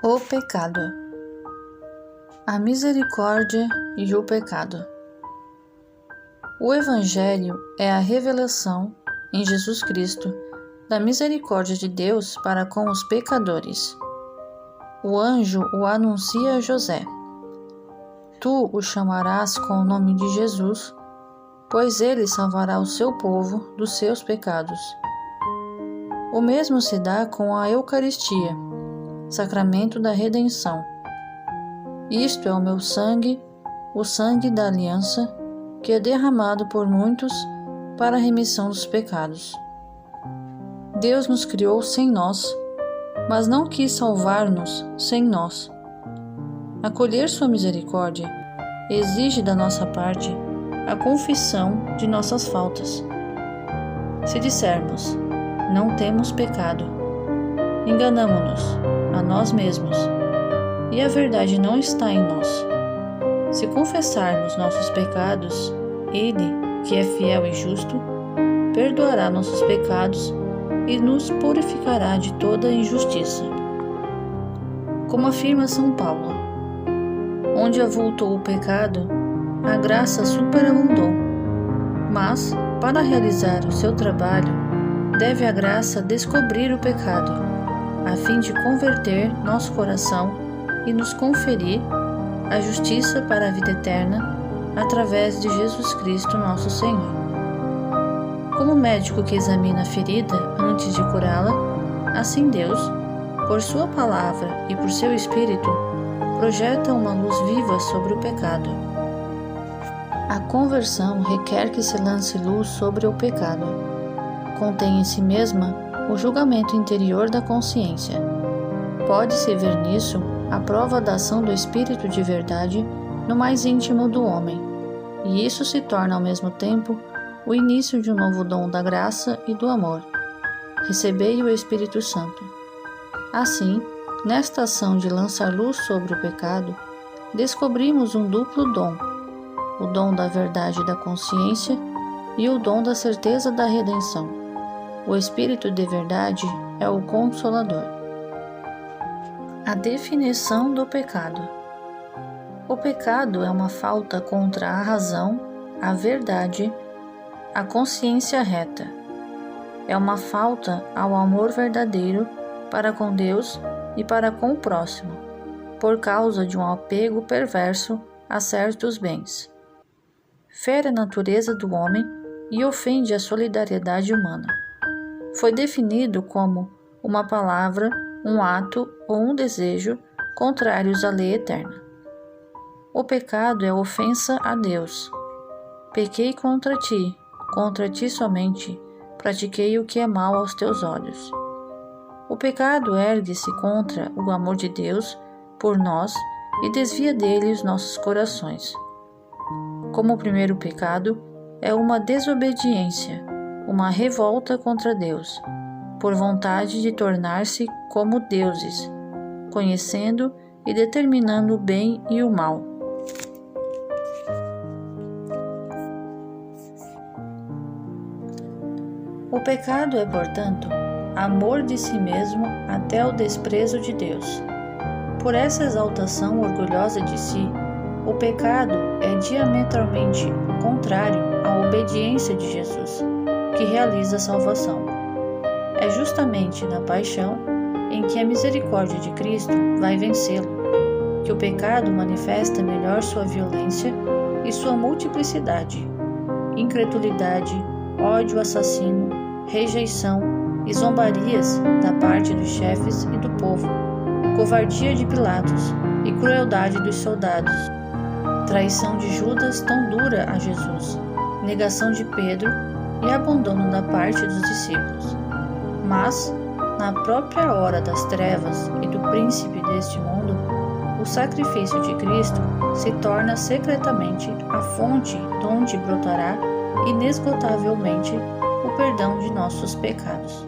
O pecado, a misericórdia e o pecado. O Evangelho é a revelação, em Jesus Cristo, da misericórdia de Deus para com os pecadores. O anjo o anuncia a José. Tu o chamarás com o nome de Jesus, pois ele salvará o seu povo dos seus pecados. O mesmo se dá com a Eucaristia, sacramento da redenção. Isto é o meu sangue, o sangue da aliança, que é derramado por muitos para a remissão dos pecados. Deus nos criou sem nós, mas não quis salvar-nos sem nós. Acolher sua misericórdia exige da nossa parte a confissão de nossas faltas. Se dissermos, não temos pecado, enganamo-nos a nós mesmos, e a verdade não está em nós. Se confessarmos nossos pecados, Ele, que é fiel e justo, perdoará nossos pecados e nos purificará de toda injustiça. Como afirma São Paulo, onde avultou o pecado, a graça superabundou. Mas, para realizar o seu trabalho, deve a graça descobrir o pecado, a fim de converter nosso coração e nos conferir a justiça para a vida eterna através de Jesus Cristo nosso Senhor. Como médico que examina a ferida antes de curá-la, assim Deus, por sua palavra e por seu Espírito, projeta uma luz viva sobre o pecado. A conversão requer que se lance luz sobre o pecado. Contém em si mesma o julgamento interior da consciência. Pode-se ver nisso a prova da ação do Espírito de verdade no mais íntimo do homem, e isso se torna ao mesmo tempo o início de um novo dom da graça e do amor. Recebei o Espírito Santo. Assim, nesta ação de lançar luz sobre o pecado, descobrimos um duplo dom, o dom da verdade da consciência e o dom da certeza da redenção. O Espírito de verdade é o Consolador. A definição do pecado. O pecado é uma falta contra a razão, a verdade, a consciência reta. É uma falta ao amor verdadeiro para com Deus e para com o próximo, por causa de um apego perverso a certos bens. Fere a natureza do homem e ofende a solidariedade humana. Foi definido como uma palavra, um ato ou um desejo contrários à lei eterna. O pecado é ofensa a Deus. Pequei contra ti somente, pratiquei o que é mal aos teus olhos. O pecado ergue-se contra o amor de Deus por nós e desvia dele os nossos corações. Como o primeiro pecado, é uma desobediência, uma revolta contra Deus, por vontade de tornar-se como deuses, conhecendo e determinando o bem e o mal. O pecado é, portanto, amor de si mesmo até o desprezo de Deus. Por essa exaltação orgulhosa de si, o pecado é diametralmente contrário à obediência de Jesus, que realiza a salvação. É justamente na paixão em que a misericórdia de Cristo vai vencê-lo, que o pecado manifesta melhor sua violência e sua multiplicidade, incredulidade, ódio assassino, rejeição e zombarias da parte dos chefes e do povo, covardia de Pilatos e crueldade dos soldados, traição de Judas tão dura a Jesus, negação de Pedro e abandono da parte dos discípulos. Mas, na própria hora das trevas e do príncipe deste mundo, o sacrifício de Cristo se torna secretamente a fonte de onde brotará inesgotavelmente o perdão de nossos pecados.